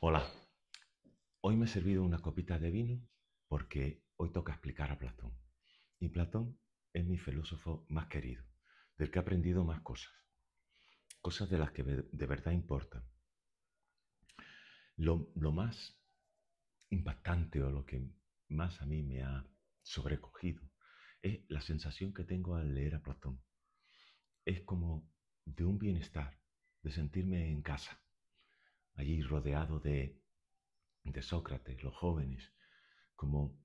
Hola, hoy me he servido una copita de vino porque hoy toca explicar a Platón. Y Platón es mi filósofo más querido, del que he aprendido más cosas, cosas de las que de verdad importan. Lo más impactante o lo que más a mí me ha sobrecogido es la sensación que tengo al leer a Platón. Es como de un bienestar, de sentirme en casa, allí rodeado de Sócrates, los jóvenes, como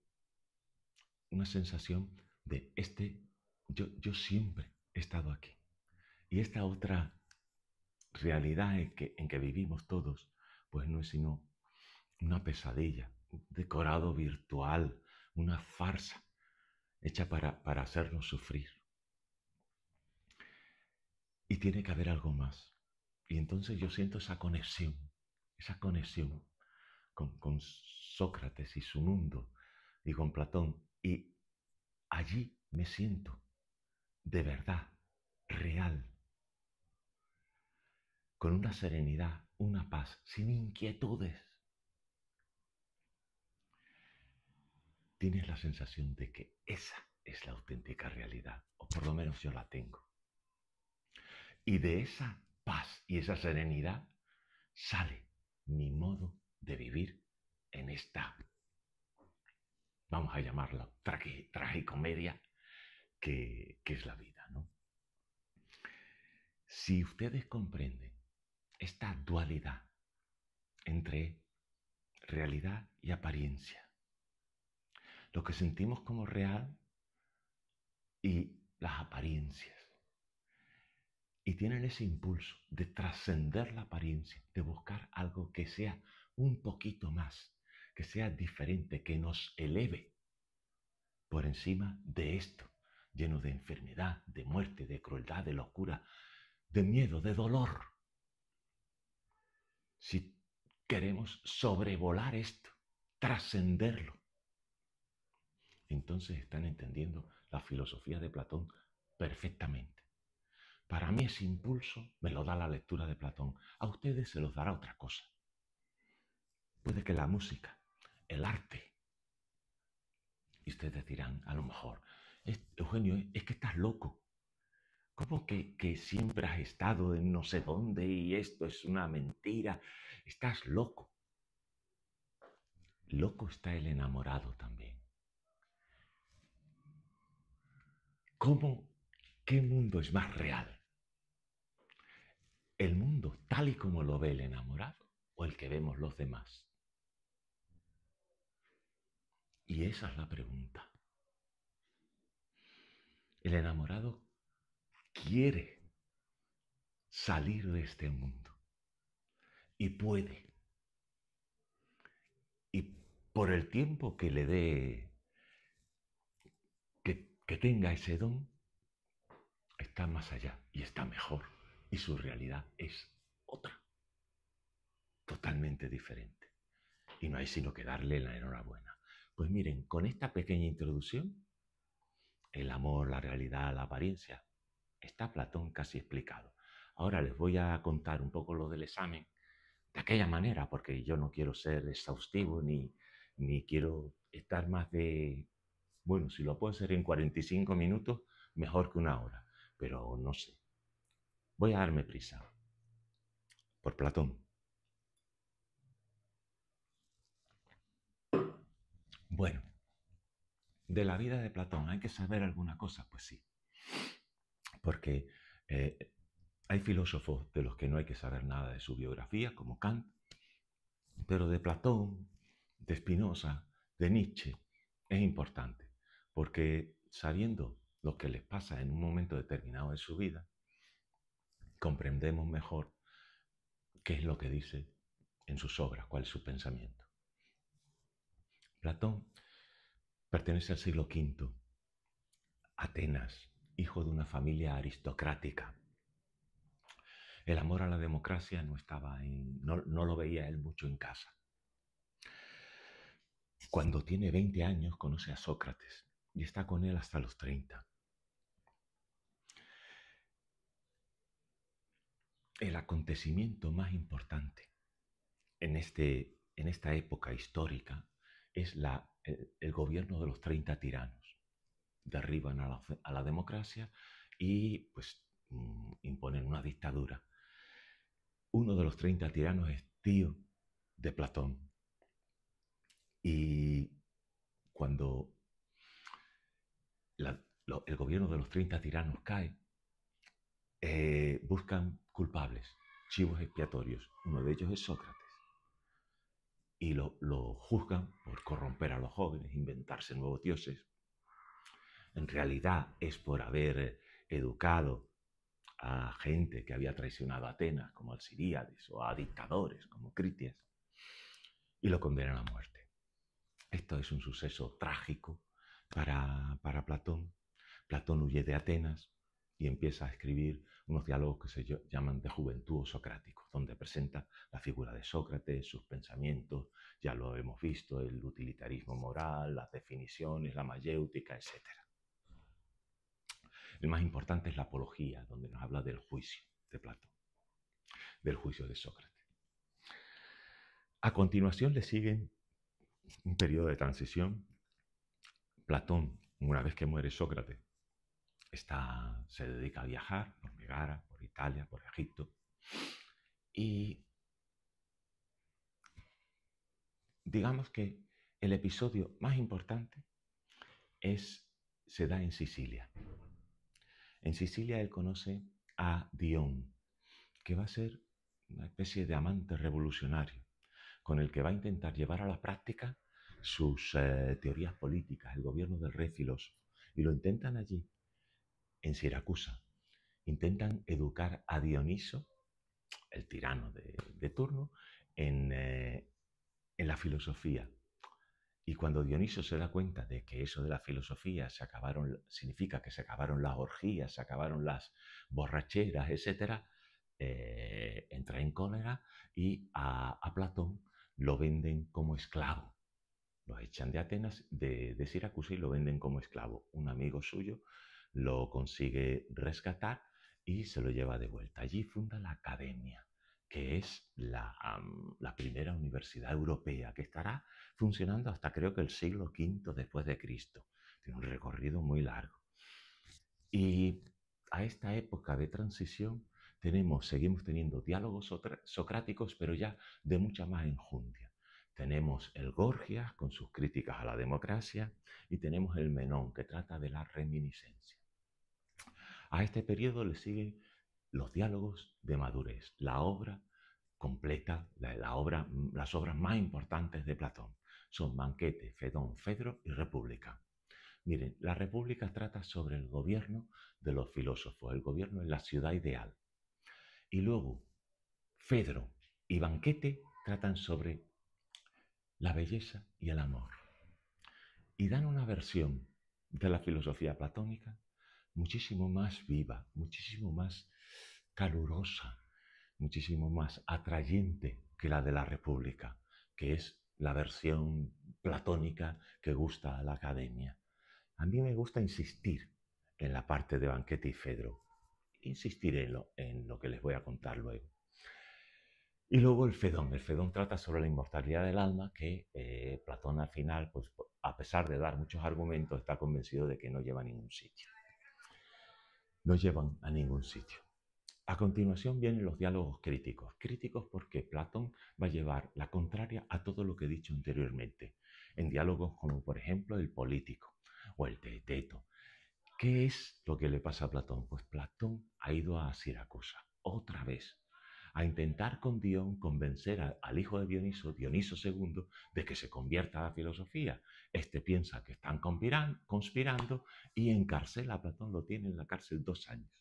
una sensación de yo siempre he estado aquí. Y esta otra realidad en que vivimos todos, pues no es sino una pesadilla, un decorado virtual, una farsa hecha para hacernos sufrir. Y tiene que haber algo más. Y entonces yo siento esa conexión con Sócrates y su mundo y con Platón. Y allí me siento de verdad, real, con una serenidad, una paz, sin inquietudes. Tienes la sensación de que esa es la auténtica realidad, o por lo menos yo la tengo. Y de esa paz y esa serenidad sale mi modo de vivir en esta, vamos a llamarla, tragicomedia que es la vida, ¿no? Si ustedes comprenden esta dualidad entre realidad y apariencia, lo que sentimos como real y las apariencias. Y tienen ese impulso de trascender la apariencia, de buscar algo que sea un poquito más, que sea diferente, que nos eleve por encima de esto, lleno de enfermedad, de muerte, de crueldad, de locura, de miedo, de dolor. Si queremos sobrevolar esto, trascenderlo, entonces están entendiendo la filosofía de Platón perfectamente. Para mí ese impulso me lo da la lectura de Platón. A ustedes se los dará otra cosa. Puede que la música, el arte. Y ustedes dirán, a lo mejor, Eugenio, es que estás loco. ¿Cómo que siempre has estado en no sé dónde y esto es una mentira? Estás loco. Loco está el enamorado también. ¿Cómo? ¿Qué mundo es más real? ¿El mundo tal y como lo ve el enamorado o el que vemos los demás? Y esa es la pregunta. El enamorado quiere salir de este mundo y puede. Y por el tiempo que le dé, que tenga ese don, está más allá y está mejor. Y su realidad es otra, totalmente diferente. Y no hay sino que darle la enhorabuena. Pues miren, con esta pequeña introducción, el amor, la realidad, la apariencia, está Platón casi explicado. Ahora les voy a contar un poco lo del examen de aquella manera, porque yo no quiero ser exhaustivo ni quiero estar más de, bueno, si lo puedo hacer en 45 minutos, mejor que una hora, pero no sé. Voy a darme prisa. Por Platón. Bueno, de la vida de Platón, ¿hay que saber alguna cosa? Pues sí, porque eh, hay filósofos de los que no hay que saber nada de su biografía, como Kant, pero de Platón, de Spinoza, de Nietzsche, es importante, porque sabiendo lo que les pasa en un momento determinado de su vida, comprendemos mejor qué es lo que dice en sus obras, cuál es su pensamiento. Platón pertenece al siglo V, Atenas, hijo de una familia aristocrática. El amor a la democracia no lo veía él mucho en casa. Cuando tiene 20 años conoce a Sócrates y está con él hasta los 30. El acontecimiento más importante en en esta época histórica es el gobierno de los 30 tiranos. Derriban a la democracia y pues imponen una dictadura. Uno de los 30 tiranos es tío de Platón. Y cuando el gobierno de los 30 tiranos cae, buscan culpables, chivos expiatorios. Uno de ellos es Sócrates. Y lo juzgan por corromper a los jóvenes, inventarse nuevos dioses. En realidad es por haber educado a gente que había traicionado a Atenas, como Alcibiades, o a dictadores, como Critias, y lo condenan a muerte. Esto es un suceso trágico para Platón. Platón huye de Atenas y empieza a escribir unos diálogos que se llaman de juventud socráticos, donde presenta la figura de Sócrates, sus pensamientos, ya lo hemos visto, el utilitarismo moral, las definiciones, la mayéutica, etc. El más importante es la apología, donde nos habla del juicio de Platón, del juicio de Sócrates. A continuación le siguen un periodo de transición. Platón, una vez que muere Sócrates, se dedica a viajar por Megara, por Italia, por Egipto. Y digamos que el episodio más importante se da en Sicilia. En Sicilia él conoce a Dion, que va a ser una especie de amante revolucionario, con el que va a intentar llevar a la práctica sus teorías políticas, el gobierno del rey filósofo. Y lo intentan allí, en Siracusa. Intentan educar a Dioniso, el tirano de turno, en la filosofía. Y cuando Dioniso se da cuenta de que eso de la filosofía significa que se acabaron las orgías, se acabaron las borracheras, etc., entra en cólera y a Platón lo venden como esclavo. Lo echan de Atenas, de Siracusa, y lo venden como esclavo. Un amigo suyo lo consigue rescatar y se lo lleva de vuelta. Allí funda la Academia, que es la primera universidad europea, que estará funcionando hasta creo que el siglo V después de Cristo. Tiene un recorrido muy largo. Y a esta época de transición seguimos teniendo diálogos socráticos, pero ya de mucha más enjundia. Tenemos el Gorgias con sus críticas a la democracia y tenemos el Menón, que trata de la reminiscencia. A este periodo le siguen los diálogos de madurez, la obra completa, las obras más importantes de Platón. Son Banquete, Fedón, Fedro y República. Miren, la República trata sobre el gobierno de los filósofos, el gobierno en la ciudad ideal. Y luego, Fedro y Banquete tratan sobre la belleza y el amor. Y dan una versión de la filosofía platónica muchísimo más viva, muchísimo más calurosa, muchísimo más atrayente que la de la República, que es la versión platónica que gusta a la academia. A mí me gusta insistir en la parte de Banquete y Fedro. Insistiré en lo que les voy a contar luego. Y luego el Fedón. El Fedón trata sobre la inmortalidad del alma, que Platón al final, pues, a pesar de dar muchos argumentos, está convencido de que no lleva a ningún sitio. No llevan a ningún sitio. A continuación vienen los diálogos críticos. Críticos porque Platón va a llevar la contraria a todo lo que he dicho anteriormente, en diálogos como por ejemplo el Político o el Teeteto. ¿Qué es lo que le pasa a Platón? Pues Platón ha ido a Siracusa otra vez a intentar con Dion convencer al hijo de Dioniso, Dioniso II, de que se convierta a la filosofía. Este piensa que están conspirando y encarcela a Platón, lo tiene en la cárcel 2 años.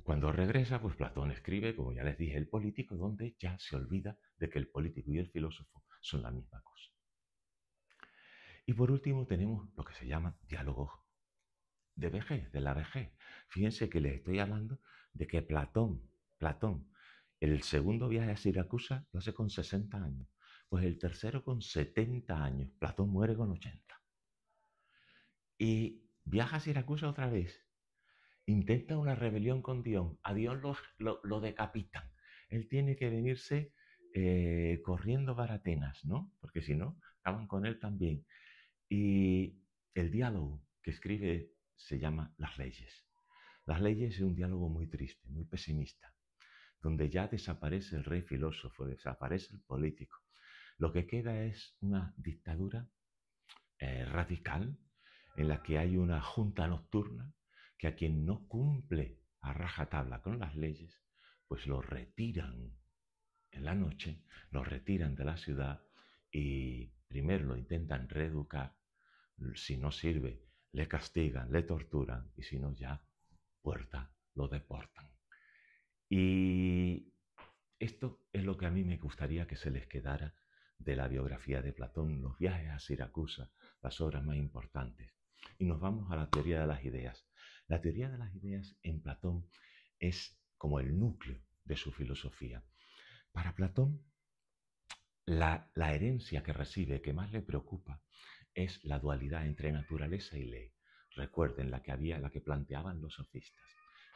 Cuando regresa, pues Platón escribe, como ya les dije, el Político, donde ya se olvida de que el político y el filósofo son la misma cosa. Y por último tenemos lo que se llama diálogos de vejez, de la vejez. Fíjense que les estoy hablando de que Platón, el segundo viaje a Siracusa lo hace con 60 años, pues el tercero con 70 años, Platón muere con 80. Y viaja a Siracusa otra vez, intenta una rebelión con Dion, a Dion lo decapitan, él tiene que venirse corriendo para Atenas, ¿no? Porque si no, acaban con él también. Y el diálogo que escribe se llama Las leyes. Las leyes es un diálogo muy triste, muy pesimista, donde ya desaparece el rey filósofo, desaparece el político. Lo que queda es una dictadura radical en la que hay una junta nocturna que a quien no cumple a rajatabla con las leyes, pues lo retiran en la noche, lo retiran de la ciudad y primero lo intentan reeducar. Si no sirve, le castigan, le torturan y si no ya, puerta, lo deportan. Y esto es lo que a mí me gustaría que se les quedara de la biografía de Platón, los viajes a Siracusa, las obras más importantes. Y nos vamos a la teoría de las ideas. La teoría de las ideas en Platón es como el núcleo de su filosofía. Para Platón, la herencia que recibe, que más le preocupa, es la dualidad entre naturaleza y ley. Recuerden la que planteaban los sofistas.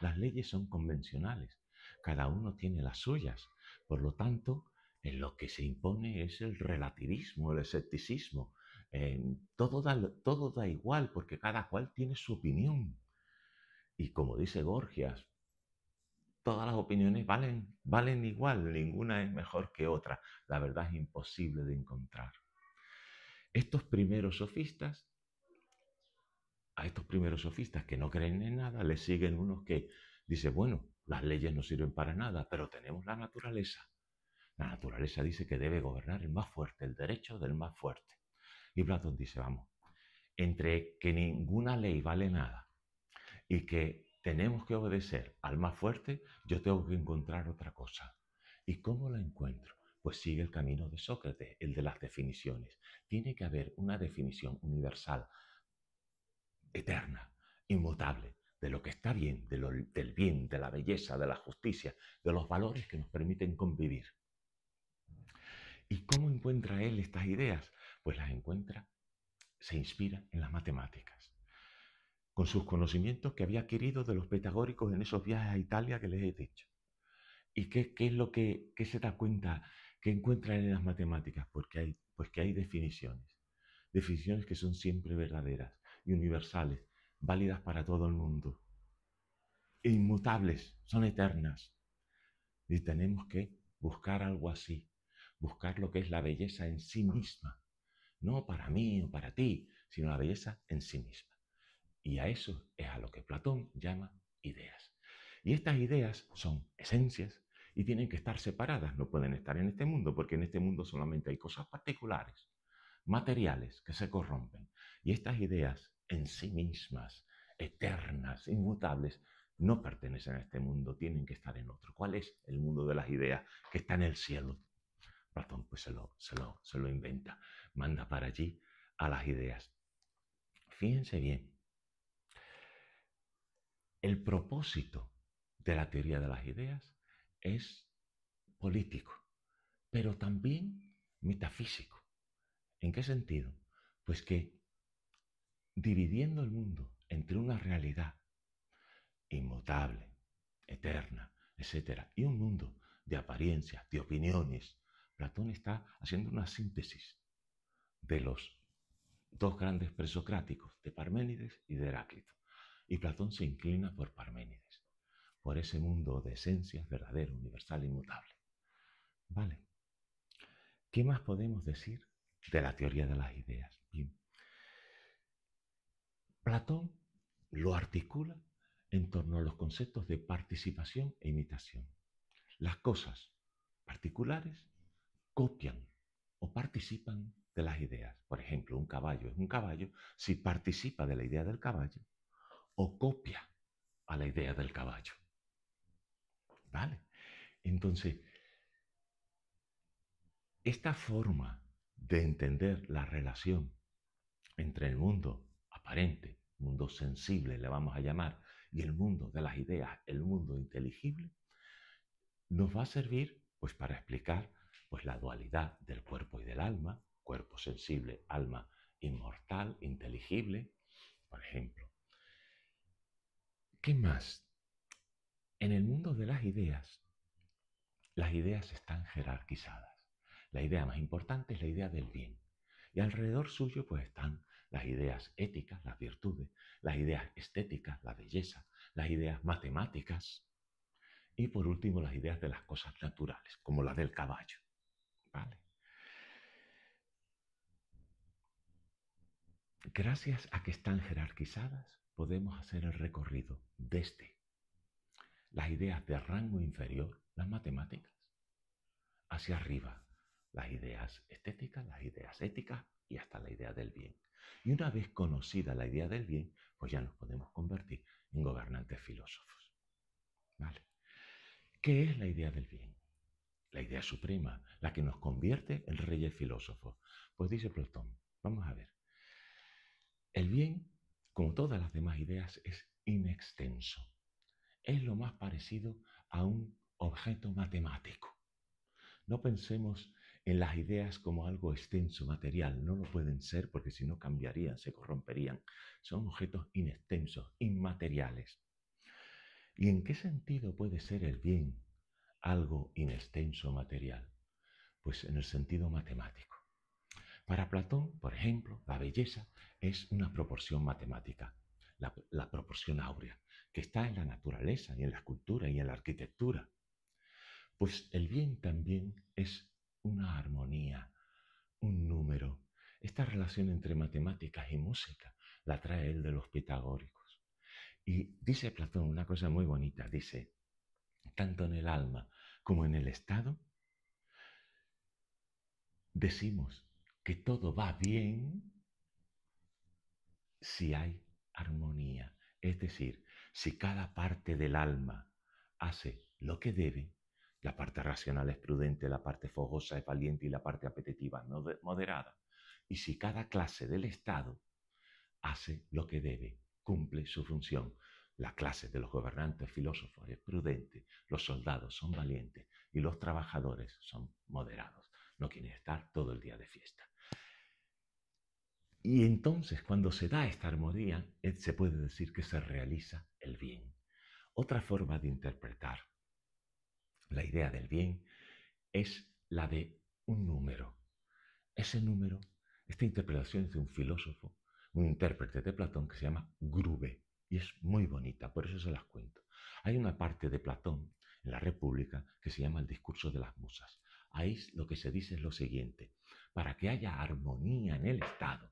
Las leyes son convencionales, cada uno tiene las suyas. Por lo tanto, en lo que se impone es el relativismo, el escepticismo. Todo da igual porque cada cual tiene su opinión. Y como dice Gorgias, todas las opiniones valen igual, ninguna es mejor que otra. La verdad es imposible de encontrar. Estos primeros sofistas, a estos primeros sofistas que no creen en nada, les siguen unos que dicen, bueno, las leyes no sirven para nada, pero tenemos la naturaleza. La naturaleza dice que debe gobernar el más fuerte, el derecho del más fuerte. Y Platón dice, vamos, entre que ninguna ley vale nada y que tenemos que obedecer al más fuerte, yo tengo que encontrar otra cosa. ¿Y cómo la encuentro? Pues sigue el camino de Sócrates, el de las definiciones. Tiene que haber una definición universal, eterna, inmutable, de lo que está bien, del bien, de la belleza, de la justicia, de los valores que nos permiten convivir. ¿Y cómo encuentra él estas ideas? Pues las encuentra, se inspira en las matemáticas, con sus conocimientos que había adquirido de los pitagóricos en esos viajes a Italia que les he dicho. ¿Y qué es lo que se da cuenta que encuentra en las matemáticas? Pues que hay definiciones, definiciones que son siempre verdaderas y universales, válidas para todo el mundo, e inmutables, son eternas. Y tenemos que buscar algo así, buscar lo que es la belleza en sí misma, no para mí o para ti, sino la belleza en sí misma. Y a eso es a lo que Platón llama ideas. Y estas ideas son esencias y tienen que estar separadas, no pueden estar en este mundo, porque en este mundo solamente hay cosas particulares, materiales, que se corrompen. Y estas ideas en sí mismas, eternas, inmutables, no pertenecen a este mundo, tienen que estar en otro. ¿Cuál es el mundo de las ideas que está en el cielo? Platón pues se lo inventa, manda para allí a las ideas. Fíjense bien, el propósito de la teoría de las ideas es político, pero también metafísico. ¿En qué sentido? Pues que dividiendo el mundo entre una realidad inmutable, eterna, etcétera, y un mundo de apariencias, de opiniones, Platón está haciendo una síntesis de los dos grandes presocráticos, de Parménides y de Heráclito. Y Platón se inclina por Parménides, por ese mundo de esencias verdadero, universal, inmutable. ¿Vale? ¿Qué más podemos decir de la teoría de las ideas? Bien, Platón lo articula en torno a los conceptos de participación e imitación. Las cosas particulares copian o participan de las ideas. Por ejemplo, un caballo es un caballo si participa de la idea del caballo o copia a la idea del caballo. ¿Vale? Entonces, esta forma de entender la relación entre el mundo aparente, mundo sensible le vamos a llamar, y el mundo de las ideas, el mundo inteligible, nos va a servir pues para explicar pues la dualidad del cuerpo y del alma, cuerpo sensible, alma inmortal, inteligible, por ejemplo. ¿Qué más? En el mundo de las ideas las ideas están jerarquizadas. La idea más importante es la idea del bien. Y alrededor suyo pues están las ideas éticas, las virtudes, las ideas estéticas, la belleza, las ideas matemáticas y por último las ideas de las cosas naturales, como la del caballo. ¿Vale? Gracias a que están jerarquizadas, podemos hacer el recorrido desde las ideas de rango inferior, las matemáticas, hacia arriba, las ideas estéticas, las ideas éticas y hasta la idea del bien. Y una vez conocida la idea del bien, pues ya nos podemos convertir en gobernantes filósofos. ¿Vale? ¿Qué es la idea del bien? La idea suprema, la que nos convierte en reyes filósofos. Pues dice Platón, vamos a ver, el bien, como todas las demás ideas, es inextenso. Es lo más parecido a un objeto matemático. No pensemos en las ideas como algo extenso, material. No lo pueden ser porque si no cambiarían, se corromperían. Son objetos inextensos, inmateriales. ¿Y en qué sentido puede ser el bien algo inextenso, material? Pues en el sentido matemático. Para Platón, por ejemplo, la belleza es una proporción matemática, la proporción áurea, que está en la naturaleza y en la escultura y en la arquitectura. Pues el bien también es una armonía, un número. Esta relación entre matemáticas y música la trae él de los pitagóricos. Y dice Platón una cosa muy bonita, dice, tanto en el alma como en el estado, decimos que todo va bien si hay armonía. Es decir, si cada parte del alma hace lo que debe, la parte racional es prudente, la parte fogosa es valiente y la parte apetitiva no moderada. Y si cada clase del Estado hace lo que debe, cumple su función, la clase de los gobernantes filósofos es prudente, los soldados son valientes y los trabajadores son moderados. No quieren estar todo el día de fiesta. Y entonces, cuando se da esta armonía, se puede decir que se realiza el bien. Otra forma de interpretar la idea del bien es la de un número. Ese número, esta interpretación es de un filósofo, un intérprete de Platón que se llama Grube, y es muy bonita, por eso se las cuento. Hay una parte de Platón en la República que se llama el discurso de las musas. Ahí lo que se dice es lo siguiente: para que haya armonía en el Estado,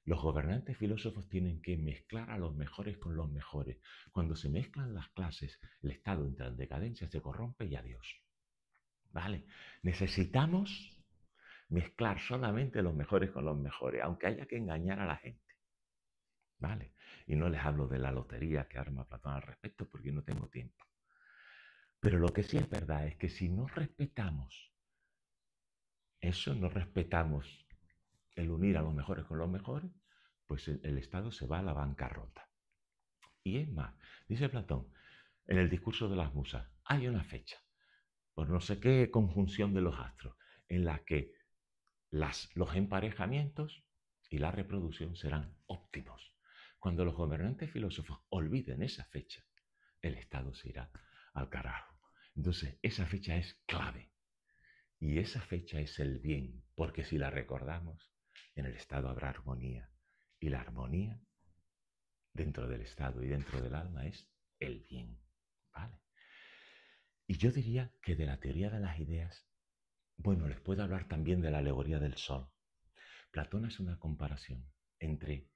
los gobernantes filósofos tienen que mezclar a los mejores con los mejores. Cuando se mezclan las clases, el Estado entra en decadencia, se corrompe y adiós. ¿Vale? Necesitamos mezclar solamente los mejores con los mejores, aunque haya que engañar a la gente. ¿Vale? Y no les hablo de la lotería que arma Platón al respecto porque no tengo tiempo. Pero lo que sí es verdad es que si no respetamos eso, no respetamos el unir a los mejores con los mejores, pues el Estado se va a la bancarrota. Y es más, dice Platón, en el discurso de las musas, hay una fecha, por no sé qué conjunción de los astros, en la que los emparejamientos y la reproducción serán óptimos. Cuando los gobernantes filósofos olviden esa fecha, el Estado se irá al carajo. Entonces, esa fecha es clave. Y esa fecha es el bien, porque si la recordamos, en el Estado habrá armonía. Y la armonía dentro del Estado y dentro del alma es el bien. ¿Vale? Y yo diría que de la teoría de las ideas, bueno, les puedo hablar también de la alegoría del sol. Platón hace una comparación entre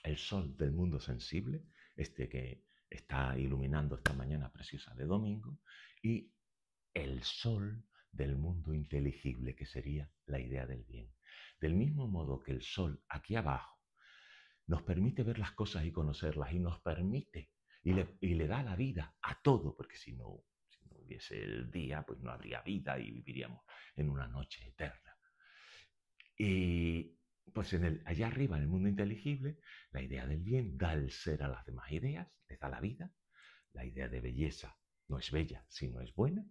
el sol del mundo sensible, este que está iluminando esta mañana preciosa de domingo, y el sol del mundo inteligible, que sería la idea del bien. Del mismo modo que el sol aquí abajo nos permite ver las cosas y conocerlas, y nos permite, y le da la vida a todo, porque si no hubiese el día, pues no habría vida y viviríamos en una noche eterna. Y pues allá arriba, en el mundo inteligible, la idea del bien da el ser a las demás ideas, les da la vida. La idea de belleza no es bella, sino es buena.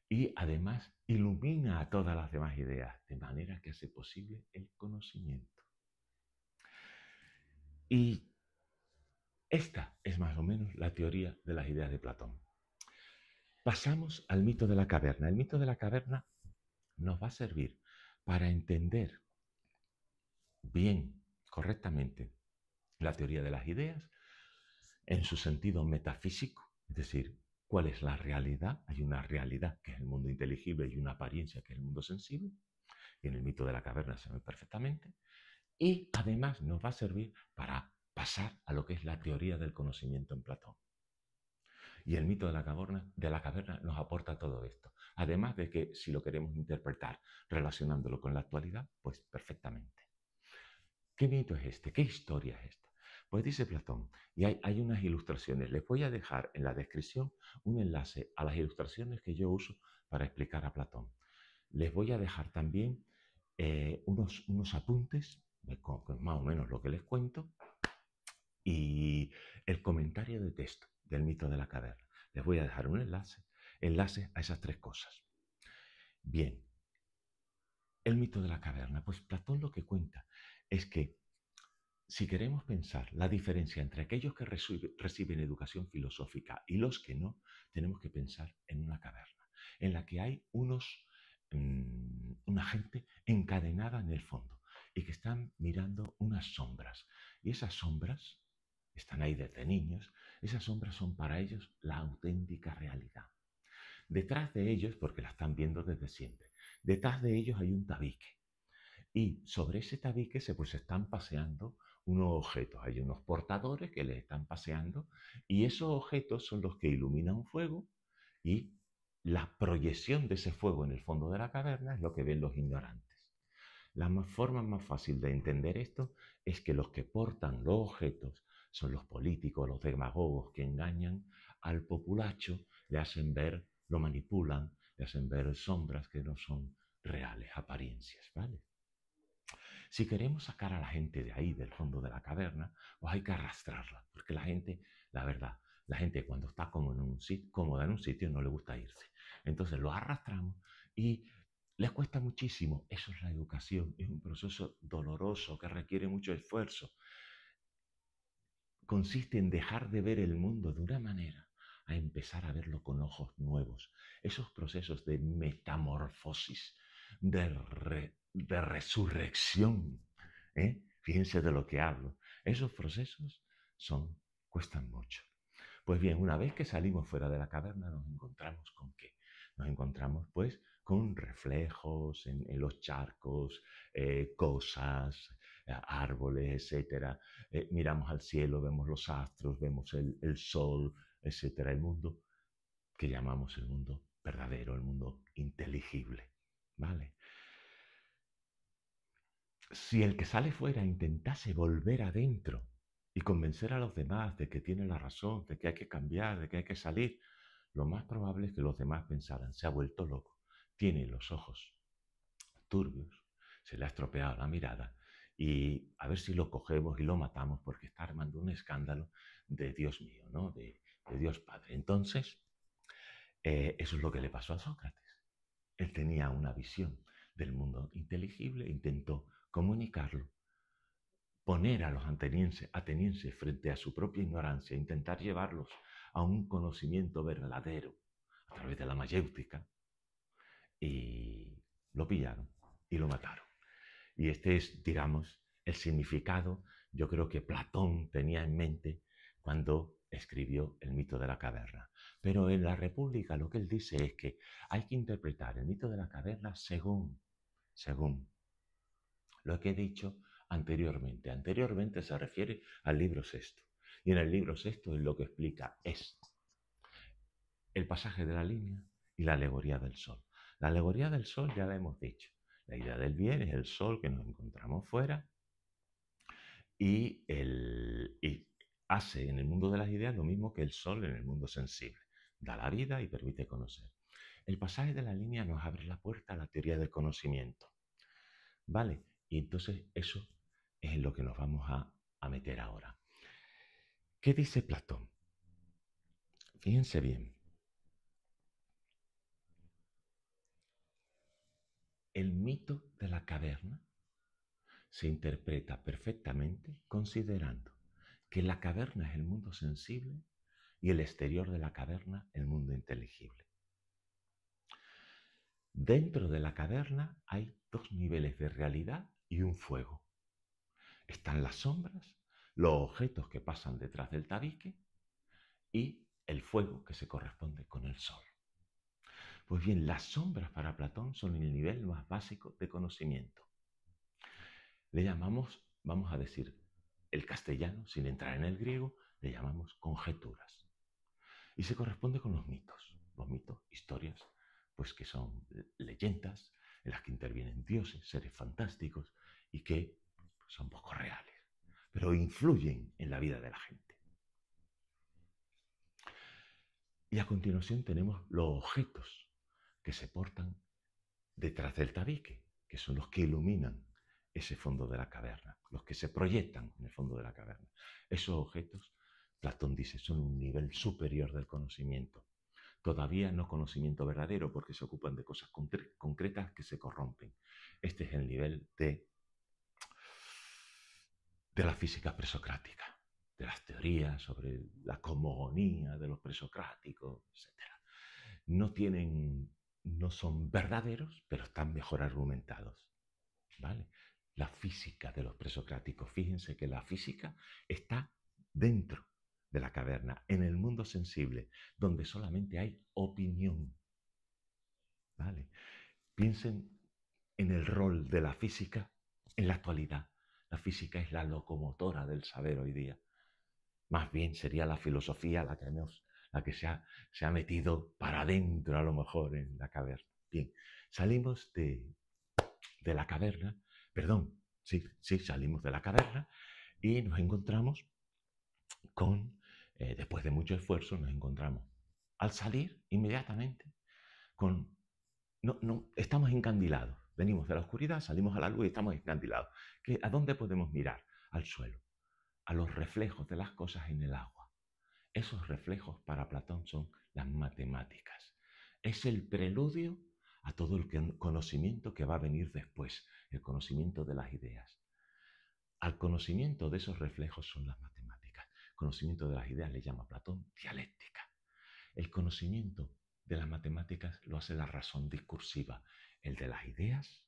Y además ilumina a todas las demás ideas, de manera que hace posible el conocimiento. Y esta es más o menos la teoría de las ideas de Platón. Pasamos al mito de la caverna. El mito de la caverna nos va a servir para entender bien, correctamente, la teoría de las ideas en su sentido metafísico, es decir, cuál es la realidad. Hay una realidad que es el mundo inteligible y una apariencia que es el mundo sensible, y en el mito de la caverna se ve perfectamente, y además nos va a servir para pasar a lo que es la teoría del conocimiento en Platón. Y el mito de la caverna nos aporta todo esto. Además de que si lo queremos interpretar relacionándolo con la actualidad, pues perfectamente. ¿Qué mito es este? ¿Qué historia es esta? Pues dice Platón, y hay unas ilustraciones. Les voy a dejar en la descripción un enlace a las ilustraciones que yo uso para explicar a Platón. Les voy a dejar también unos apuntes, más o menos lo que les cuento, y el comentario de texto del mito de la caverna. Les voy a dejar un enlace a esas tres cosas. Bien, el mito de la caverna. Pues Platón lo que cuenta es que si queremos pensar la diferencia entre aquellos que reciben educación filosófica y los que no, tenemos que pensar en una caverna, en la que hay una gente encadenada en el fondo y que están mirando unas sombras. Y esas sombras están ahí desde niños, esas sombras son para ellos la auténtica realidad. Detrás de ellos, porque la están viendo desde siempre, detrás de ellos hay un tabique. Y sobre ese tabique pues están paseando unos objetos. Hay unos portadores que les están paseando y esos objetos son los que iluminan fuego y la proyección de ese fuego en el fondo de la caverna es lo que ven los ignorantes. La forma más fácil de entender esto es que los que portan los objetos son los políticos, los demagogos que engañan al populacho, le hacen ver, lo manipulan, le hacen ver sombras que no son reales, apariencias, ¿vale? Si queremos sacar a la gente de ahí, del fondo de la caverna, pues hay que arrastrarla, porque la verdad, la gente cuando está cómoda en un sitio no le gusta irse. Entonces lo arrastramos y les cuesta muchísimo. Eso es la educación, es un proceso doloroso que requiere mucho esfuerzo. Consiste en dejar de ver el mundo de una manera a empezar a verlo con ojos nuevos. Esos procesos de metamorfosis, de resurrección, fíjense de lo que hablo. Esos procesos cuestan mucho. Pues bien, una vez que salimos fuera de la caverna, nos encontramos con ¿qué? Nos encontramos pues con reflejos en los charcos, cosas, árboles, etcétera. Miramos al cielo, vemos los astros, vemos el sol, etcétera. El mundo que llamamos el mundo verdadero, el mundo inteligible, ¿vale? Si el que sale fuera intentase volver adentro y convencer a los demás de que tiene la razón, de que hay que cambiar, de que hay que salir, lo más probable es que los demás pensaran, se ha vuelto loco, tiene los ojos turbios, se le ha estropeado la mirada y a ver si lo cogemos y lo matamos porque está armando un escándalo de Dios mío, ¿no? De Dios Padre. Entonces, eso es lo que le pasó a Sócrates. Él tenía una visión del mundo inteligible, intentó comunicarlo, poner a los atenienses frente a su propia ignorancia, intentar llevarlos a un conocimiento verdadero a través de la mayéutica, y lo pillaron y lo mataron. Y este es, digamos, el significado, yo creo que Platón tenía en mente cuando escribió el mito de la caverna. Pero en la República lo que él dice es que hay que interpretar el mito de la caverna según lo que he dicho anteriormente. Anteriormente se refiere al libro sexto. Y en el libro sexto él lo que explica es el pasaje de la línea y la alegoría del sol. La alegoría del sol ya la hemos dicho. La idea del bien es el sol que nos encontramos fuera y hace en el mundo de las ideas lo mismo que el sol en el mundo sensible. Da la vida y permite conocer. El pasaje de la línea nos abre la puerta a la teoría del conocimiento. ¿Vale? Y entonces eso es en lo que nos vamos a meter ahora. ¿Qué dice Platón? Fíjense bien. El mito de la caverna se interpreta perfectamente considerando que la caverna es el mundo sensible y el exterior de la caverna el mundo inteligible. Dentro de la caverna hay dos niveles de realidad y un fuego. Están las sombras, los objetos que pasan detrás del tabique y el fuego que se corresponde con el sol. Pues bien, las sombras para Platón son el nivel más básico de conocimiento. Le llamamos, vamos a decir, el castellano, sin entrar en el griego, le llamamos conjeturas. Y se corresponde con los mitos, historias, pues que son leyendas en las que intervienen dioses, seres fantásticos y que son poco reales, pero influyen en la vida de la gente. Y a continuación tenemos los objetos que se portan detrás del tabique, que son los que iluminan ese fondo de la caverna, los que se proyectan en el fondo de la caverna. Esos objetos, Platón dice, son un nivel superior del conocimiento. Todavía no conocimiento verdadero, porque se ocupan de cosas concretas que se corrompen. Este es el nivel de la física presocrática, de las teorías sobre la cosmogonía de los presocráticos, etc. No son verdaderos, pero están mejor argumentados, ¿vale? La física de los presocráticos, fíjense que la física está dentro de la caverna, en el mundo sensible, donde solamente hay opinión, ¿vale? Piensen en el rol de la física en la actualidad. La física es la locomotora del saber hoy día. Más bien sería la filosofía la que se ha metido para adentro a lo mejor en la caverna. Bien, salimos de la caverna, perdón, sí, salimos de la caverna y nos encontramos con, después de mucho esfuerzo, nos encontramos al salir inmediatamente con, no, estamos encandilados. Venimos de la oscuridad, salimos a la luz y estamos encandilados. ¿A dónde podemos mirar? Al suelo, a los reflejos de las cosas en el agua. Esos reflejos para Platón son las matemáticas. Es el preludio a todo el conocimiento que va a venir después, el conocimiento de las ideas. Al conocimiento de esos reflejos son las matemáticas. El conocimiento de las ideas le llama Platón dialéctica. El conocimiento de las matemáticas lo hace la razón discursiva. El de las ideas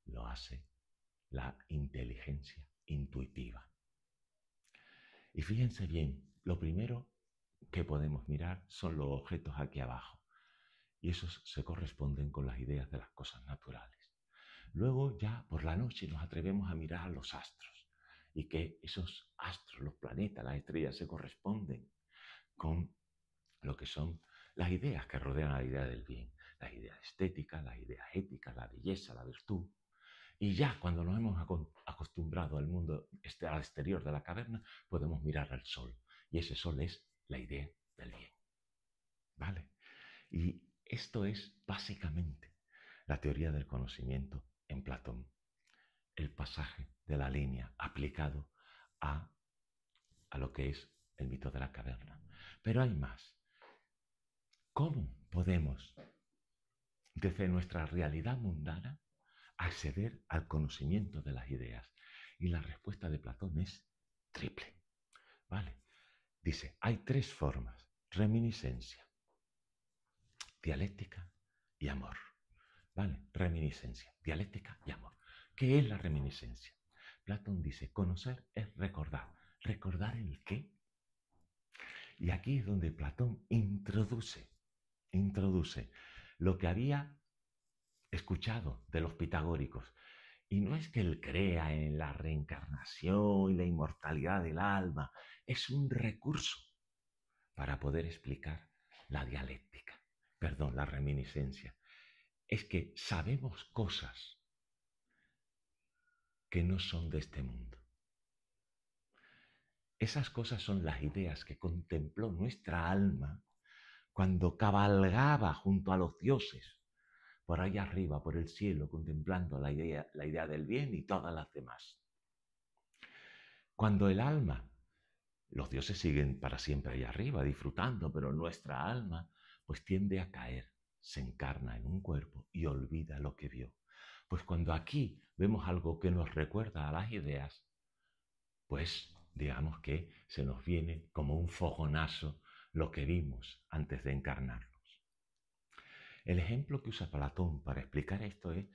lo hace la inteligencia intuitiva. Y fíjense bien, lo primero que podemos mirar son los objetos aquí abajo. Y esos se corresponden con las ideas de las cosas naturales. Luego ya por la noche nos atrevemos a mirar a los astros y que esos astros, los planetas, las estrellas se corresponden con lo que son las ideas que rodean a la idea del bien, las ideas estéticas, las ideas éticas, la belleza, la virtud. Y ya cuando nos hemos acostumbrado al mundo al exterior de la caverna, podemos mirar al sol. Y ese sol es la idea del bien. ¿Vale? Y esto es básicamente la teoría del conocimiento en Platón. El pasaje de la línea aplicado a lo que es el mito de la caverna. Pero hay más. ¿Cómo podemos, desde nuestra realidad mundana, acceder al conocimiento de las ideas? Y la respuesta de Platón es triple. ¿Vale? Dice, hay tres formas: reminiscencia, dialéctica y amor. ¿Vale? Reminiscencia, dialéctica y amor. ¿Qué es la reminiscencia? Platón dice, conocer es recordar. ¿Recordar el qué? Y aquí es donde Platón introduce lo que había escuchado de los pitagóricos. Y no es que él crea en la reencarnación y la inmortalidad del alma, es un recurso para poder explicar la dialéctica, la reminiscencia. Es que sabemos cosas que no son de este mundo. Esas cosas son las ideas que contempló nuestra alma cuando cabalgaba junto a los dioses, por ahí arriba, por el cielo, contemplando la idea del bien y todas las demás. Cuando el alma, los dioses siguen para siempre ahí arriba, disfrutando, pero nuestra alma pues tiende a caer, se encarna en un cuerpo y olvida lo que vio. Pues cuando aquí vemos algo que nos recuerda a las ideas, pues digamos que se nos viene como un fogonazo lo que vimos antes de encarnarnos. El ejemplo que usa Platón para explicar esto es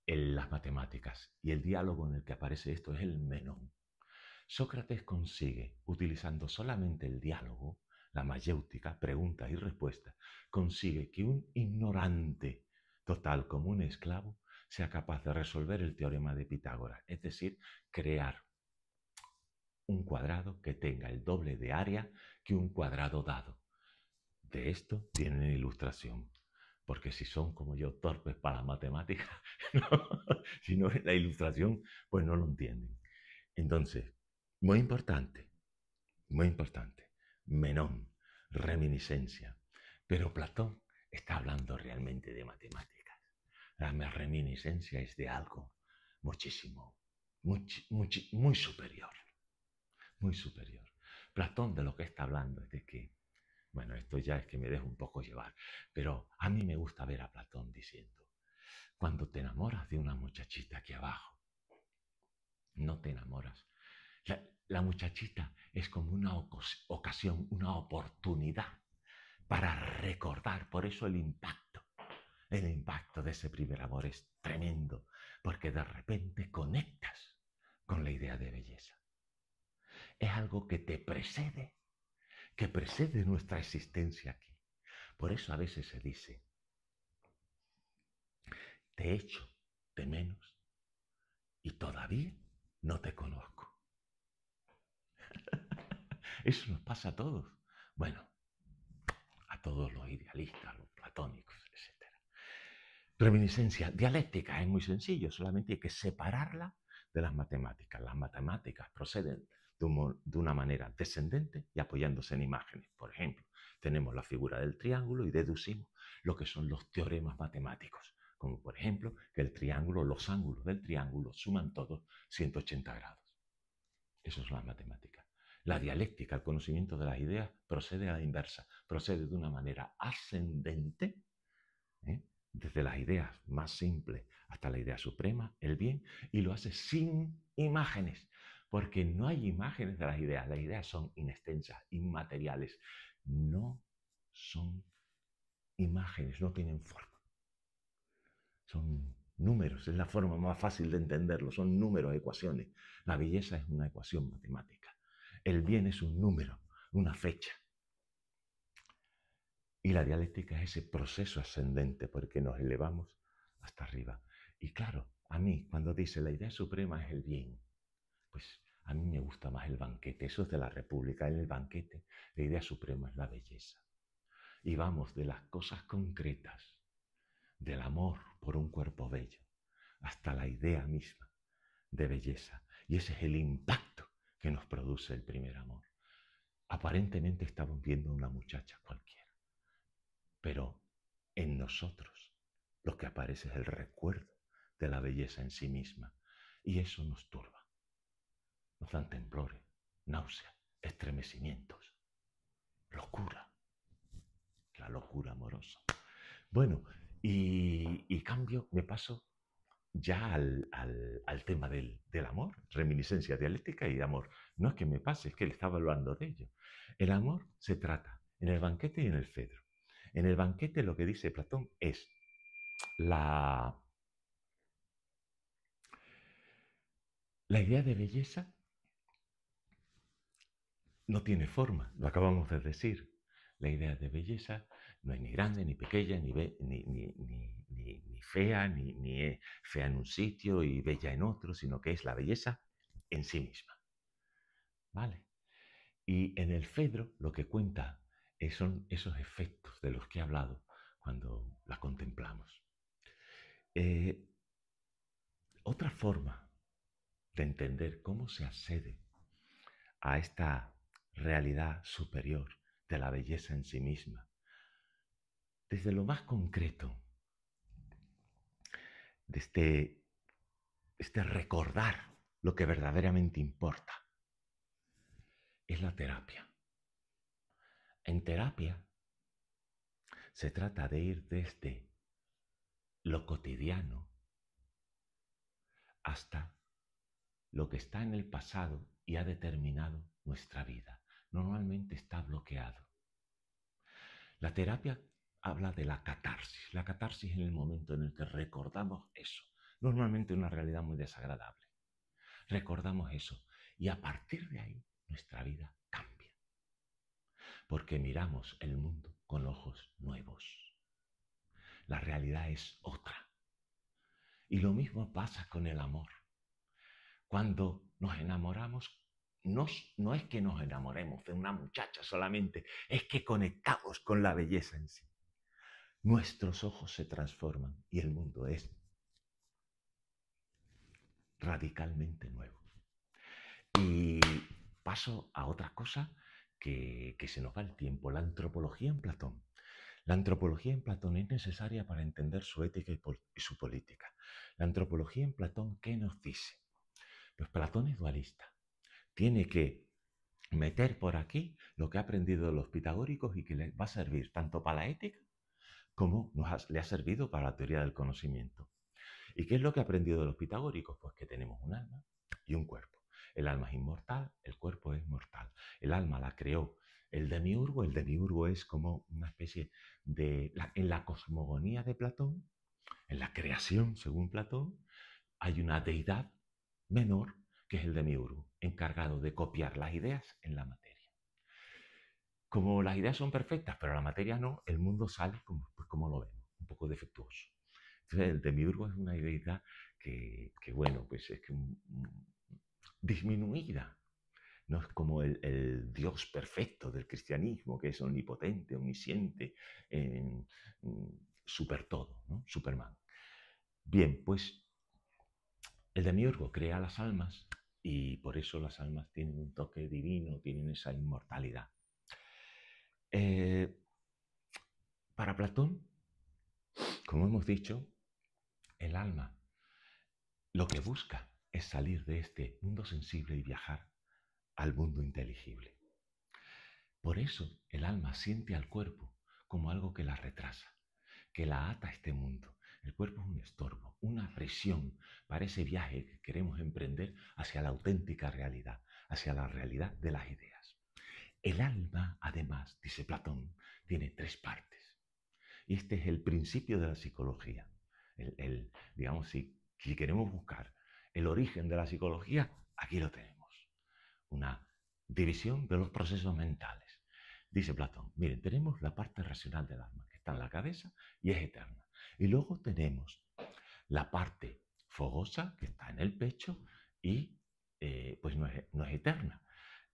en las matemáticas, y el diálogo en el que aparece esto es el Menón. Sócrates consigue, utilizando solamente el diálogo, la mayéutica, preguntas y respuestas, consigue que un ignorante total como un esclavo sea capaz de resolver el teorema de Pitágoras, es decir, crear un cuadrado que tenga el doble de área que un cuadrado dado. De esto tienen ilustración, porque si son como yo torpes para la matemática, no, si no es la ilustración, pues no lo entienden. Entonces, muy importante, muy importante, Menón, reminiscencia. Pero Platón está hablando realmente de matemáticas. La reminiscencia es de algo muchísimo, muy superior, muy superior. Platón de lo que está hablando es de que, bueno, esto ya es que me dejo un poco llevar, pero a mí me gusta ver a Platón diciendo, cuando te enamoras de una muchachita aquí abajo, no te enamoras. La muchachita es como una ocasión, una oportunidad para recordar. Por eso el impacto de ese primer amor es tremendo, porque de repente conectas con la idea de belleza. Es algo que precede nuestra existencia aquí. Por eso a veces se dice, te echo de menos y todavía no te conozco. Eso nos pasa a todos. Bueno, a todos los idealistas, los platónicos, etc. Reminiscencia dialéctica es muy sencillo, solamente hay que separarla de las matemáticas. Las matemáticas proceden de una manera descendente y apoyándose en imágenes. Por ejemplo, tenemos la figura del triángulo y deducimos lo que son los teoremas matemáticos, como por ejemplo que el triángulo, los ángulos del triángulo suman todos 180 grados. Eso es la matemática. La dialéctica, el conocimiento de las ideas, procede a la inversa, procede de una manera ascendente, ¿eh? Desde las ideas más simples hasta la idea suprema, el bien, y lo hace sin imágenes, porque no hay imágenes de las ideas son inextensas, inmateriales, no son imágenes, no tienen forma, son números, es la forma más fácil de entenderlo, son números, ecuaciones. La belleza es una ecuación matemática, el bien es un número, una fecha. Y la dialéctica es ese proceso ascendente porque nos elevamos hasta arriba. Y claro, a mí, cuando dice la idea suprema es el bien, pues a mí me gusta más el banquete. Eso es de la República. En el banquete, la idea suprema es la belleza. Y vamos de las cosas concretas, del amor por un cuerpo bello, hasta la idea misma de belleza. Y ese es el impacto que nos produce el primer amor. Aparentemente estamos viendo a una muchacha cualquiera, pero en nosotros lo que aparece es el recuerdo de la belleza en sí misma. Y eso nos turba, nos dan temblores, náuseas, estremecimientos, locura, la locura amorosa. Bueno, y cambio, me paso ya al tema del amor, reminiscencia dialéctica y amor. No es que me pase, es que le estaba hablando de ello. El amor se trata en el banquete y en el Fedro. En el banquete lo que dice Platón es la idea de belleza no tiene forma, lo acabamos de decir. La idea de belleza no es ni grande, ni pequeña, ni fea, ni es fea en un sitio y bella en otro, sino que es la belleza en sí misma. ¿Vale? Y en el Fedro lo que cuenta son esos efectos de los que he hablado cuando la contemplamos. Eh, Otra forma de entender cómo se accede a esta realidad superior de la belleza en sí misma, desde lo más concreto, desde este recordar lo que verdaderamente importa, es la terapia. En terapia se trata de ir desde lo cotidiano hasta lo que está en el pasado y ha determinado nuestra vida. Normalmente está bloqueado. La terapia habla de la catarsis. La catarsis es el momento en el que recordamos eso. Normalmente una realidad muy desagradable. Recordamos eso y a partir de ahí nuestra vida cambia. Porque miramos el mundo con ojos nuevos. La realidad es otra. Y lo mismo pasa con el amor. Cuando nos enamoramos, no es que nos enamoremos de una muchacha solamente, es que conectamos con la belleza en sí. Nuestros ojos se transforman y el mundo es radicalmente nuevo. Y paso a otra cosa que se nos va el tiempo, la antropología en Platón. La antropología en Platón es necesaria para entender su ética y su política. La antropología en Platón, ¿qué nos dice? Pues Platón es dualista. Tiene que meter por aquí lo que ha aprendido de los pitagóricos y que le va a servir tanto para la ética como le ha servido para la teoría del conocimiento. ¿Y qué es lo que ha aprendido de los pitagóricos? Pues que tenemos un alma y un cuerpo. El alma es inmortal, el cuerpo es mortal. El alma la creó el demiurgo es como una especie de... En la cosmogonía de Platón, en la creación según Platón, hay una deidad menor que es el demiurgo, encargado de copiar las ideas en la materia. Como las ideas son perfectas, pero la materia no, el mundo sale como lo vemos, un poco defectuoso. Entonces, el demiurgo es una deidad que bueno, pues es que disminuida. No es como el Dios perfecto del cristianismo, que es omnipotente, omnisciente, super todo, ¿no? Superman. Bien, pues el demiurgo crea las almas y por eso las almas tienen un toque divino, tienen esa inmortalidad. Para Platón, como hemos dicho, el alma lo que busca es salir de este mundo sensible y viajar al mundo inteligible. Por eso el alma siente al cuerpo como algo que la retrasa, que la ata a este mundo. El cuerpo es un estorbo, una presión para ese viaje que queremos emprender hacia la auténtica realidad, hacia la realidad de las ideas. El alma, además, dice Platón, tiene tres partes. Y este es el principio de la psicología. Digamos, si queremos buscar el origen de la psicología, aquí lo tenemos. Una división de los procesos mentales. Dice Platón, miren, tenemos la parte racional del alma, que está en la cabeza y es eterna. Y luego tenemos la parte fogosa, que está en el pecho y pues no es eterna.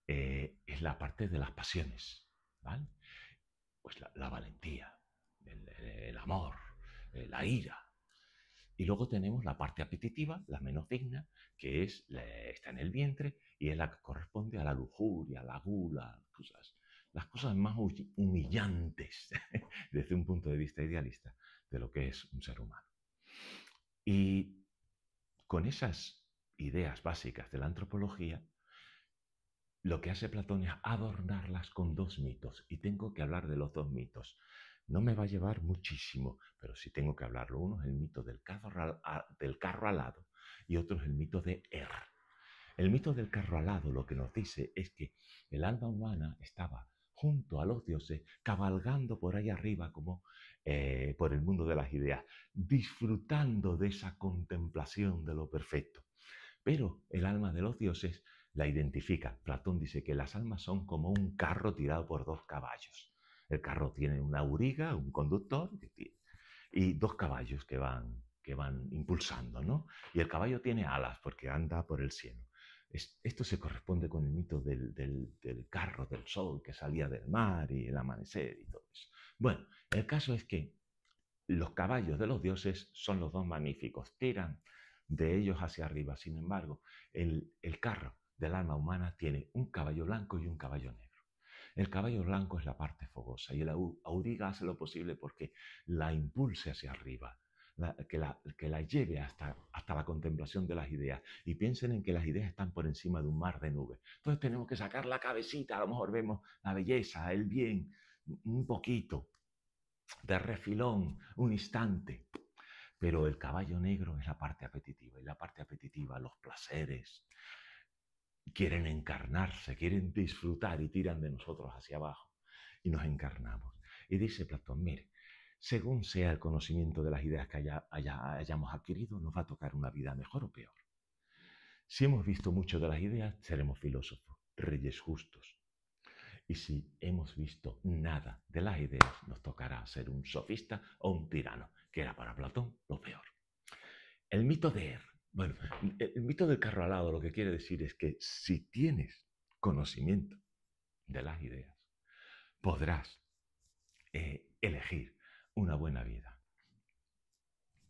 Es la parte de las pasiones, ¿vale? Pues la valentía, el amor, la ira. Y luego tenemos la parte apetitiva, la menos digna, que está en el vientre y es la que corresponde a la lujuria, a la gula, las cosas más humillantes desde un punto de vista idealista de lo que es un ser humano. Y con esas ideas básicas de la antropología, lo que hace Platón es adornarlas con dos mitos. Y tengo que hablar de los dos mitos. No me va a llevar muchísimo, pero sí tengo que hablarlo. Uno es el mito del carro alado y otro es el mito de El mito del carro alado lo que nos dice es que el alma humana estaba junto a los dioses, cabalgando por ahí arriba como por el mundo de las ideas, disfrutando de esa contemplación de lo perfecto. Pero el alma de los dioses la identifica. Platón dice que las almas son como un carro tirado por dos caballos. El carro tiene una auriga, un conductor, y dos caballos que van impulsando, ¿no? Y el caballo tiene alas porque anda por el cielo. Esto se corresponde con el mito del carro del sol que salía del mar y el amanecer y todo eso. Bueno, el caso es que los caballos de los dioses son los dos magníficos, tiran de ellos hacia arriba. Sin embargo, el carro del alma humana tiene un caballo blanco y un caballo negro. El caballo blanco es la parte fogosa y el auriga hace lo posible porque la impulse hacia arriba, que la lleve hasta la contemplación de las ideas. Y piensen en que las ideas están por encima de un mar de nubes. Entonces tenemos que sacar la cabecita, a lo mejor vemos la belleza, el bien, un poquito, de refilón, un instante. Pero el caballo negro es la parte apetitiva, y la parte apetitiva, los placeres, quieren encarnarse, quieren disfrutar y tiran de nosotros hacia abajo y nos encarnamos. Y dice Platón, mire, según sea el conocimiento de las ideas que hayamos adquirido, nos va a tocar una vida mejor o peor. Si hemos visto mucho de las ideas, seremos filósofos, reyes justos. Y si hemos visto nada de las ideas, nos tocará ser un sofista o un tirano, que era para Platón lo peor. El mito de Er. Bueno, el mito del carro alado lo que quiere decir es que si tienes conocimiento de las ideas, podrás elegir una buena vida.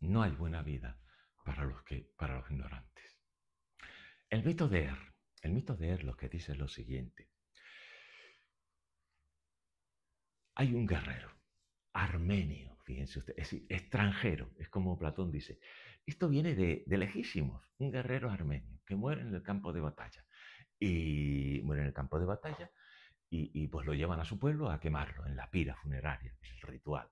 No hay buena vida para los ignorantes. El mito de Er. El mito de Er lo que dice es lo siguiente. Hay un guerrero armenio, fíjense ustedes, es decir, extranjero, es como Platón dice. Esto viene de lejísimos, un guerrero armenio que muere en el campo de batalla. Y muere en el campo de batalla y pues lo llevan a su pueblo a quemarlo en la pira funeraria, que es el ritual.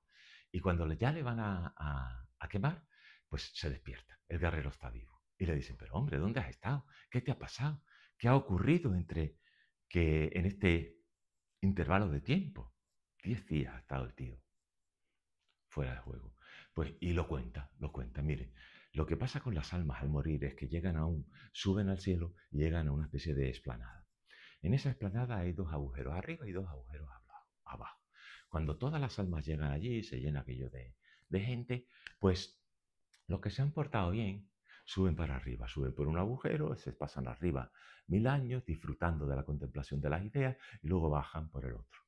Y cuando ya le van a quemar, pues se despierta. El guerrero está vivo. Y le dicen, pero hombre, ¿dónde has estado? ¿Qué te ha pasado? ¿Qué ha ocurrido entre que en este intervalo de tiempo? 10 días ha estado el tío fuera de juego. Pues, y lo cuenta. Mire, lo que pasa con las almas al morir es que suben al cielo y llegan a una especie de explanada. En esa explanada hay dos agujeros arriba y dos agujeros abajo. Cuando todas las almas llegan allí, se llena aquello de gente, pues los que se han portado bien suben para arriba, suben por un agujero, se pasan arriba 1000 años disfrutando de la contemplación de las ideas y luego bajan por el otro.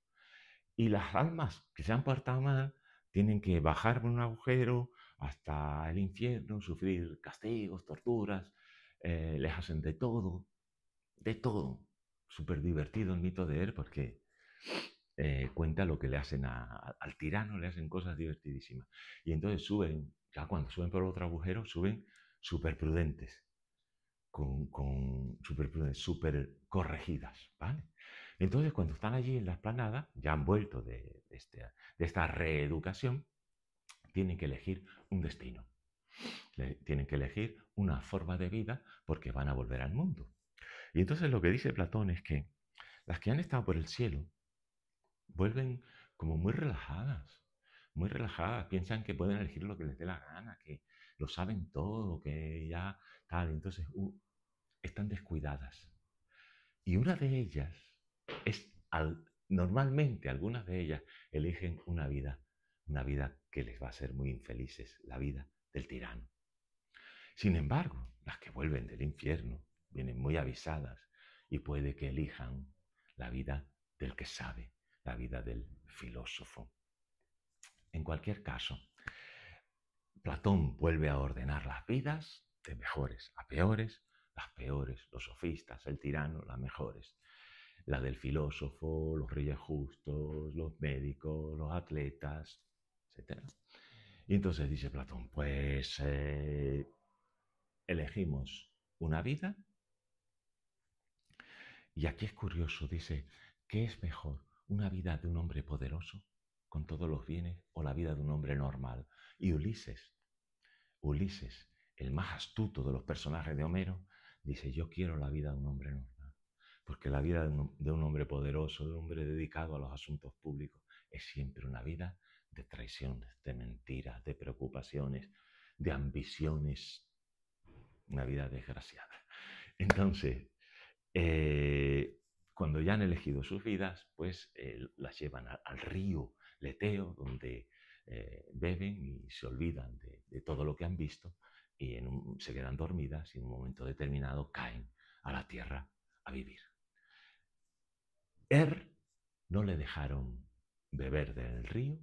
Y las almas que se han portado mal tienen que bajar por un agujero hasta el infierno, sufrir castigos, torturas, les hacen de todo, de todo. Súper divertido el mito de él porque cuenta lo que le hacen al tirano, le hacen cosas divertidísimas. Y entonces suben, ya cuando suben por otro agujero, suben súper prudentes, súper corregidas, ¿vale? Entonces, cuando están allí en la explanada, ya han vuelto de esta reeducación, tienen que elegir un destino, tienen que elegir una forma de vida porque van a volver al mundo. Y entonces lo que dice Platón es que las que han estado por el cielo vuelven como muy relajadas, piensan que pueden elegir lo que les dé la gana, que lo saben todo, que ya tal, entonces están descuidadas. Y una de ellas normalmente algunas de ellas eligen una vida que les va a hacer muy infelices, la vida del tirano. Sin embargo, las que vuelven del infierno vienen muy avisadas y puede que elijan la vida del que sabe, la vida del filósofo. En cualquier caso, Platón vuelve a ordenar las vidas de mejores a peores, las peores, los sofistas, el tirano, las mejores. La del filósofo, los reyes justos, los médicos, los atletas, etc. Y entonces dice Platón, pues elegimos una vida. Y aquí es curioso, dice, ¿qué es mejor? ¿Una vida de un hombre poderoso, con todos los bienes, o la vida de un hombre normal? Y Ulises, el más astuto de los personajes de Homero, dice, yo quiero la vida de un hombre normal. Porque la vida de un hombre poderoso, de un hombre dedicado a los asuntos públicos, es siempre una vida de traiciones, de mentiras, de preocupaciones, de ambiciones, una vida desgraciada. Entonces, cuando ya han elegido sus vidas, pues las llevan al río Leteo, donde beben y se olvidan de todo lo que han visto y se quedan dormidas y en un momento determinado caen a la tierra a vivir. No le dejaron beber del río,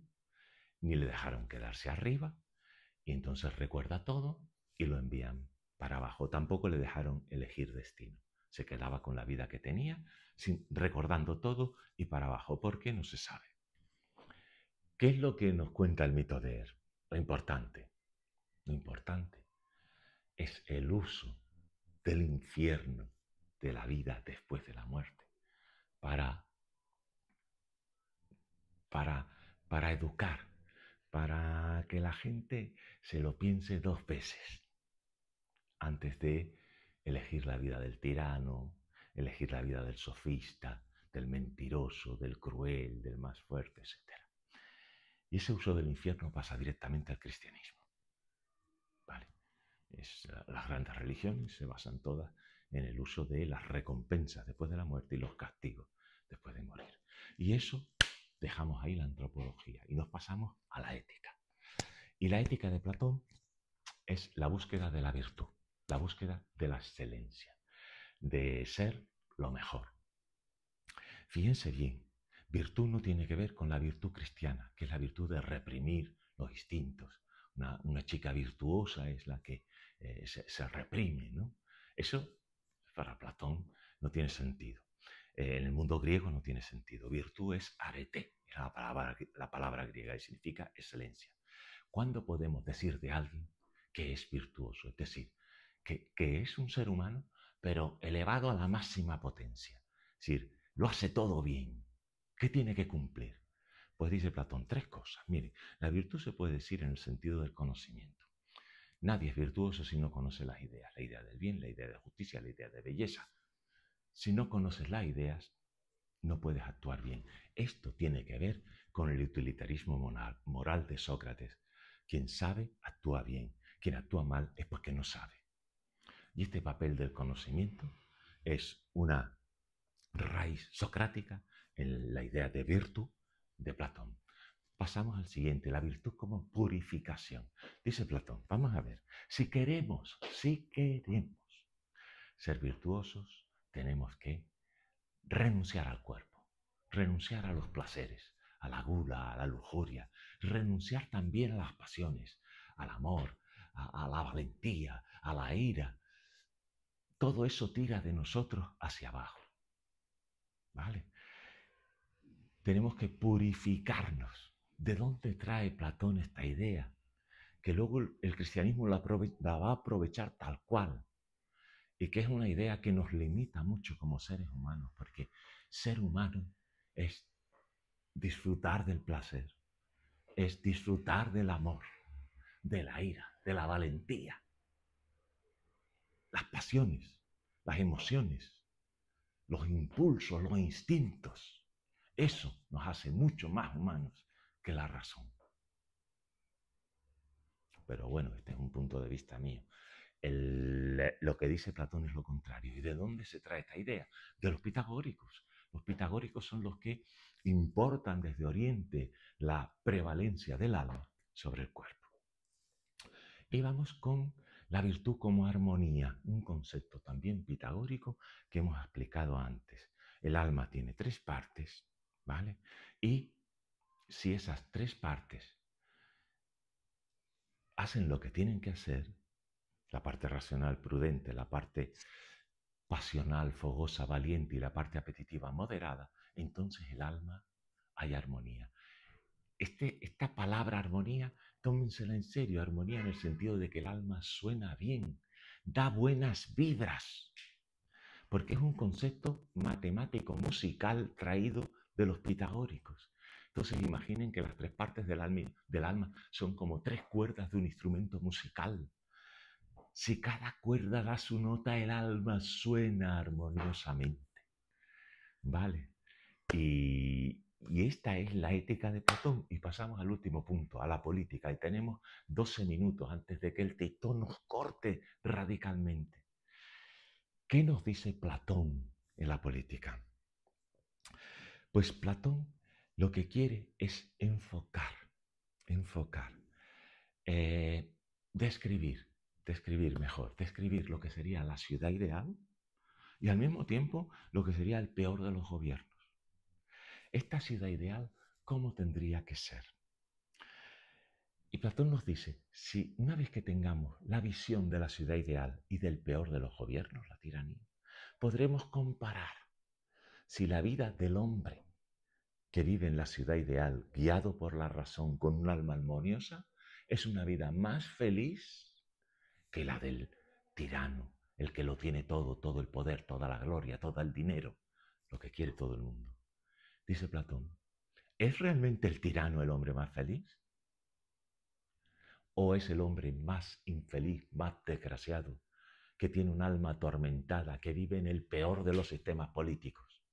ni le dejaron quedarse arriba, y entonces recuerda todo y lo envían para abajo. Tampoco le dejaron elegir destino. Se quedaba con la vida que tenía, recordando todo y para abajo, porque no se sabe. ¿Qué es lo que nos cuenta el mito de Er? Lo importante es el uso del infierno, de la vida después de la muerte, para para educar, para que la gente se lo piense 2 veces antes de elegir la vida del tirano, elegir la vida del sofista, del mentiroso, del cruel, del más fuerte, etc. Y ese uso del infierno pasa directamente al cristianismo. ¿Vale? Las grandes religiones se basan todas en el uso de las recompensas después de la muerte y los castigos después de morir. Y eso dejamos ahí la antropología y nos pasamos a la ética. Y la ética de Platón es la búsqueda de la virtud, la búsqueda de la excelencia, de ser lo mejor. Fíjense bien, virtud no tiene que ver con la virtud cristiana, que es la virtud de reprimir los instintos. Una chica virtuosa es la que se reprime, ¿no? Eso para Platón no tiene sentido. En el mundo griego no tiene sentido. Virtud es arete, es la palabra griega y significa excelencia. ¿Cuándo podemos decir de alguien que es virtuoso? Es decir, que es un ser humano, pero elevado a la máxima potencia. Es decir, lo hace todo bien. ¿Qué tiene que cumplir? Pues dice Platón, tres cosas. Mire, la virtud se puede decir en el sentido del conocimiento. Nadie es virtuoso si no conoce las ideas. La idea del bien, la idea de justicia, la idea de belleza. Si no conoces las ideas, no puedes actuar bien. Esto tiene que ver con el utilitarismo moral de Sócrates. Quien sabe, actúa bien. Quien actúa mal es porque no sabe. Y este papel del conocimiento es una raíz socrática en la idea de virtud de Platón. Pasamos al siguiente, la virtud como purificación. Dice Platón, vamos a ver, si queremos ser virtuosos, tenemos que renunciar al cuerpo, renunciar a los placeres, a la gula, a la lujuria, renunciar también a las pasiones, al amor, a la valentía, a la ira. Todo eso tira de nosotros hacia abajo. ¿Vale? Tenemos que purificarnos. ¿De dónde trae Platón esta idea? Que luego el cristianismo la va a aprovechar tal cual. Y que es una idea que nos limita mucho como seres humanos, porque ser humano es disfrutar del placer, es disfrutar del amor, de la ira, de la valentía, las pasiones, las emociones, los impulsos, los instintos. Eso nos hace mucho más humanos que la razón. Pero bueno, este es un punto de vista mío. Lo que dice Platón es lo contrario. ¿Y de dónde se trae esta idea? De los pitagóricos. Los pitagóricos son los que importan desde Oriente la prevalencia del alma sobre el cuerpo. Y vamos con la virtud como armonía, un concepto también pitagórico que hemos explicado antes. El alma tiene tres partes, ¿vale? Y si esas tres partes hacen lo que tienen que hacer, la parte racional, prudente, la parte pasional, fogosa, valiente y la parte apetitiva, moderada, entonces el alma hay armonía. Esta palabra armonía, tómensela en serio, armonía en el sentido de que el alma suena bien, da buenas vibras, porque es un concepto matemático, musical, traído de los pitagóricos. Entonces imaginen que las tres partes del alma son como tres cuerdas de un instrumento musical. Si cada cuerda da su nota, el alma suena armoniosamente. ¿Vale? Y esta es la ética de Platón. Y pasamos al último punto, a la política. Y tenemos 12 minutos antes de que el texto nos corte radicalmente. ¿Qué nos dice Platón en la política? Pues Platón lo que quiere es enfocar, describir lo que sería la ciudad ideal y al mismo tiempo lo que sería el peor de los gobiernos. Esta ciudad ideal, ¿cómo tendría que ser? Y Platón nos dice, si una vez que tengamos la visión de la ciudad ideal y del peor de los gobiernos, la tiranía, podremos comparar si la vida del hombre que vive en la ciudad ideal, guiado por la razón, con un alma armoniosa, es una vida más feliz que la del tirano, el que lo tiene todo, todo el poder, toda la gloria, todo el dinero, lo que quiere todo el mundo. Dice Platón, ¿es realmente el tirano el hombre más feliz? ¿O es el hombre más infeliz, más desgraciado, que tiene un alma atormentada, que vive en el peor de los sistemas políticos?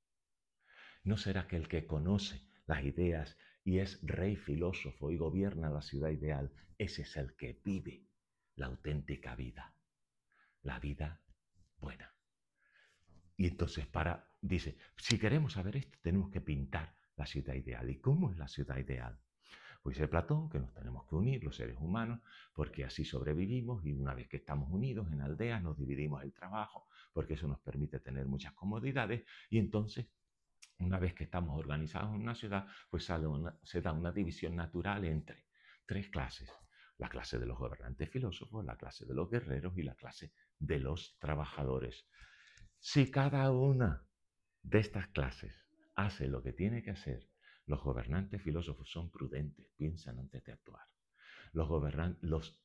¿No será que el que conoce las ideas y es rey filósofo y gobierna la ciudad ideal, ese es el que vive la auténtica vida, la vida buena. Y entonces dice, si queremos saber esto, tenemos que pintar la ciudad ideal. ¿Y cómo es la ciudad ideal? Pues dice Platón que nos tenemos que unir los seres humanos porque así sobrevivimos y una vez que estamos unidos en aldeas nos dividimos el trabajo porque eso nos permite tener muchas comodidades y entonces una vez que estamos organizados en una ciudad pues se da una división natural entre tres clases. La clase de los gobernantes filósofos, la clase de los guerreros y la clase de los trabajadores. Si cada una de estas clases hace lo que tiene que hacer, los gobernantes filósofos son prudentes, piensan antes de actuar. Los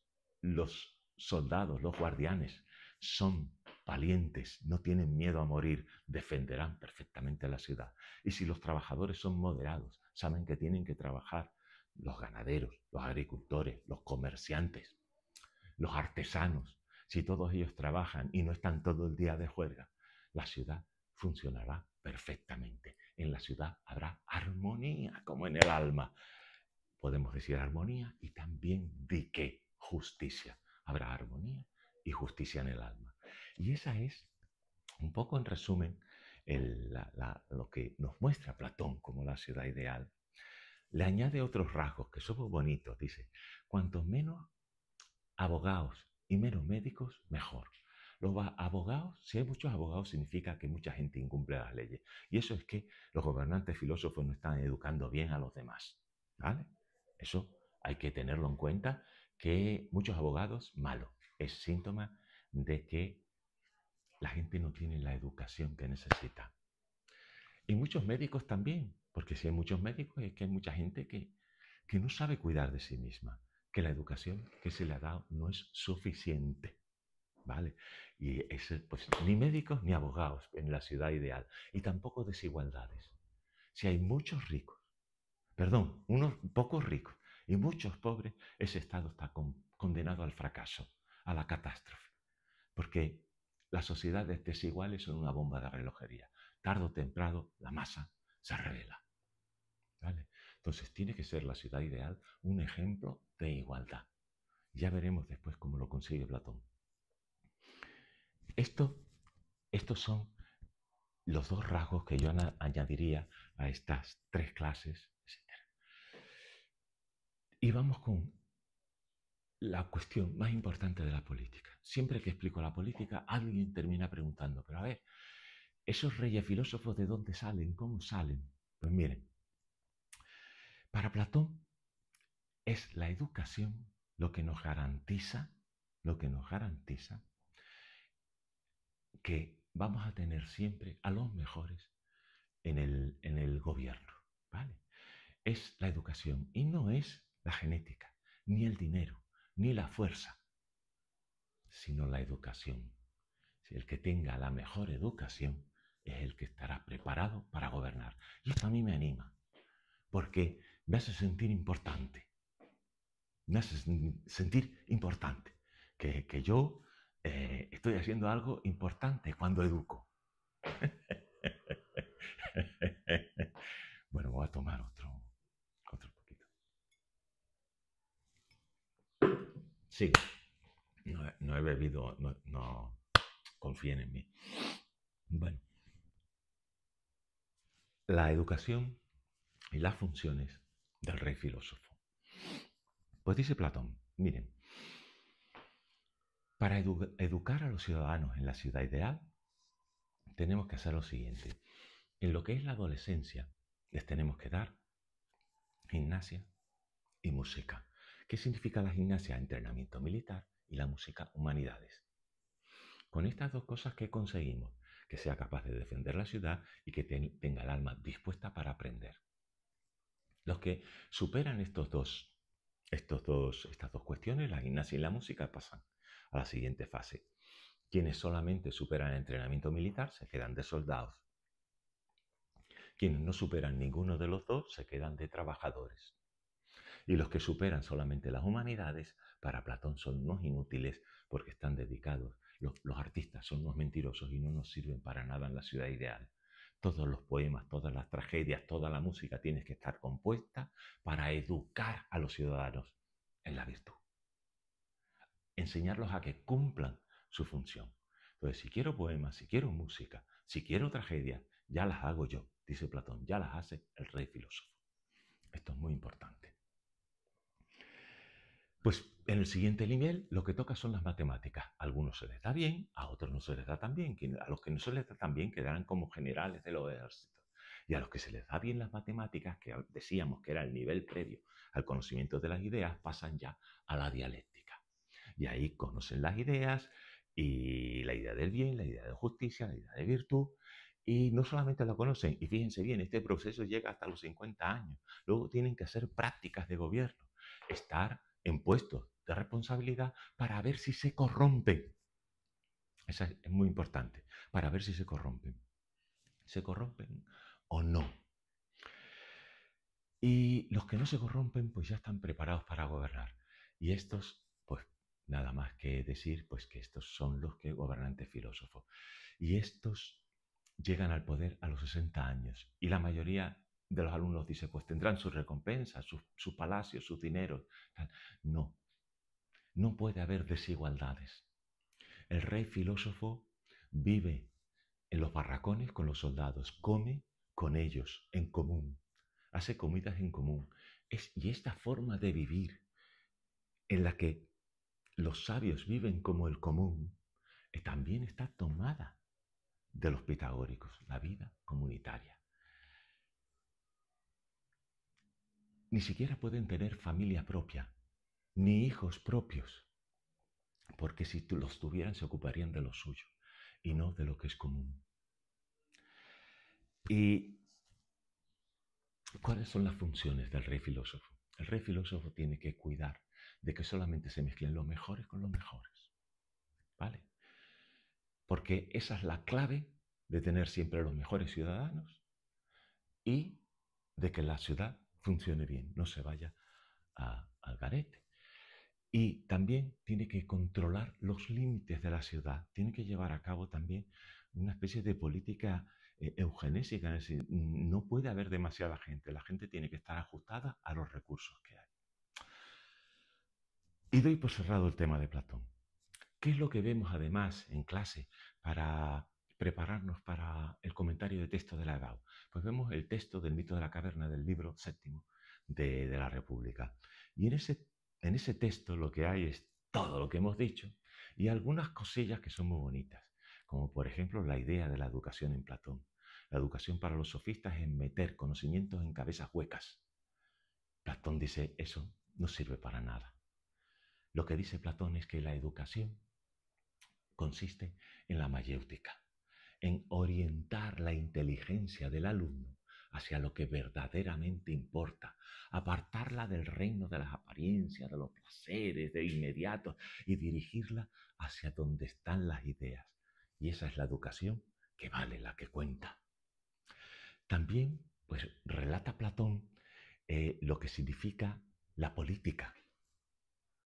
soldados, los guardianes, son valientes, no tienen miedo a morir, defenderán perfectamente la ciudad. Y si los trabajadores son moderados, saben que tienen que trabajar, los ganaderos, los agricultores, los comerciantes, los artesanos, si todos ellos trabajan y no están todo el día de juerga, la ciudad funcionará perfectamente. En la ciudad habrá armonía, como en el alma. Podemos decir armonía y también de qué justicia. Habrá armonía y justicia en el alma. Y esa es, un poco en resumen, lo que nos muestra Platón como la ciudad ideal. Le añade otros rasgos que son muy bonitos. Dice, cuanto menos abogados y menos médicos, mejor. Los abogados, si hay muchos abogados, significa que mucha gente incumple las leyes. Y eso es que los gobernantes filósofos no están educando bien a los demás. ¿Vale? Eso hay que tenerlo en cuenta, que muchos abogados, malo. Es síntoma de que la gente no tiene la educación que necesita. Y muchos médicos también, porque si hay muchos médicos es que hay mucha gente que no sabe cuidar de sí misma, que la educación que se le ha dado no es suficiente. ¿Vale? Y pues ni médicos ni abogados en la ciudad ideal. Y tampoco desigualdades. Si hay muchos ricos, perdón, unos pocos ricos y muchos pobres, ese estado está condenado al fracaso, a la catástrofe. Porque las sociedades desiguales son una bomba de relojería. Tarde o temprano la masa se revela. ¿Vale? Entonces tiene que ser la ciudad ideal un ejemplo de igualdad. Ya veremos después cómo lo consigue Platón. Estos son los dos rasgos que yo añadiría a estas tres clases, etc. Y vamos con la cuestión más importante de la política. Siempre que explico la política, alguien termina preguntando, pero a ver, ¿esos reyes filósofos de dónde salen? ¿Cómo salen? Pues miren, para Platón es la educación lo que nos garantiza que vamos a tener siempre a los mejores en el gobierno, ¿vale? Es la educación y no es la genética, ni el dinero, ni la fuerza, sino la educación. Si el que tenga la mejor educación es el que estará preparado para gobernar. Y esto a mí me anima, porque me hace sentir importante. Me hace sentir importante, que yo estoy haciendo algo importante cuando educo. Bueno, voy a tomar otro poquito. Sigue. No he bebido, no confíen en mí. Bueno, la educación y las funciones del rey filósofo. Pues dice Platón, miren, para educar a los ciudadanos en la ciudad ideal, tenemos que hacer lo siguiente. En lo que es la adolescencia, les tenemos que dar gimnasia y música. ¿Qué significa la gimnasia? Entrenamiento militar y la música, humanidades. Con estas dos cosas, ¿qué conseguimos? Que sea capaz de defender la ciudad y que tenga el alma dispuesta para aprender. Los que superan estas dos cuestiones, la gimnasia y la música, pasan a la siguiente fase. Quienes solamente superan el entrenamiento militar se quedan de soldados. Quienes no superan ninguno de los dos se quedan de trabajadores. Y los que superan solamente las humanidades, para Platón son unos inútiles porque están dedicados. Los artistas son unos mentirosos y no nos sirven para nada en la ciudad ideal. todos los poemas, todas las tragedias, toda la música tiene que estar compuesta para educar a los ciudadanos en la virtud. Enseñarlos a que cumplan su función. Entonces, si quiero poemas, si quiero música, si quiero tragedias, ya las hago yo, dice Platón, ya las hace el rey filósofo. Esto es muy importante. Pues en el siguiente nivel lo que toca son las matemáticas. A algunos se les da bien, a otros no se les da tan bien. A los que no se les da tan bien quedarán como generales de los ejércitos. Y a los que se les da bien las matemáticas, que decíamos que era el nivel previo al conocimiento de las ideas, pasan ya a la dialéctica. Y ahí conocen las ideas, y la idea del bien, la idea de justicia, la idea de virtud. Y no solamente la conocen, y fíjense bien, este proceso llega hasta los 50 años. Luego tienen que hacer prácticas de gobierno, estar en puestos de responsabilidad para ver si se corrompen. Eso es muy importante, para ver si se corrompen. ¿Se corrompen o no? Y los que no se corrompen, pues ya están preparados para gobernar. Y estos, pues nada más que decir, pues que estos son los que gobernantes filósofos. Y estos llegan al poder a los 60 años. Y la mayoría de los alumnos dice, pues tendrán sus recompensas, su palacio, sus dineros. No, no puede haber desigualdades. El rey filósofo vive en los barracones con los soldados, come con ellos en común, hace comidas en común. Y esta forma de vivir en la que los sabios viven como el común, también está tomada de los pitagóricos, la vida comunitaria. Ni siquiera pueden tener familia propia, ni hijos propios, porque si los tuvieran se ocuparían de lo suyo y no de lo que es común. ¿Y cuáles son las funciones del rey filósofo? El rey filósofo tiene que cuidar de que solamente se mezclen los mejores con los mejores, ¿vale? Porque esa es la clave de tener siempre los mejores ciudadanos y de que la ciudad funcione bien, no se vaya al garete. Y también tiene que controlar los límites de la ciudad, tiene que llevar a cabo también una especie de política eugenésica, es decir, no puede haber demasiada gente, la gente tiene que estar ajustada a los recursos que hay. Y doy por cerrado el tema de Platón. ¿Qué es lo que vemos además en clase para prepararnos para el comentario de texto de la EBAU? Pues vemos el texto del mito de la caverna del libro séptimo de la República. Y en ese texto lo que hay es todo lo que hemos dicho y algunas cosillas que son muy bonitas, como por ejemplo la idea de la educación en Platón. La educación para los sofistas es meter conocimientos en cabezas huecas. Platón dice, eso no sirve para nada. Lo que dice Platón es que la educación consiste en la mayéutica, en orientar la inteligencia del alumno hacia lo que verdaderamente importa, apartarla del reino de las apariencias, de los placeres, de inmediatos, y dirigirla hacia donde están las ideas. Y esa es la educación que vale, la que cuenta. También, pues, relata Platón lo que significa la política.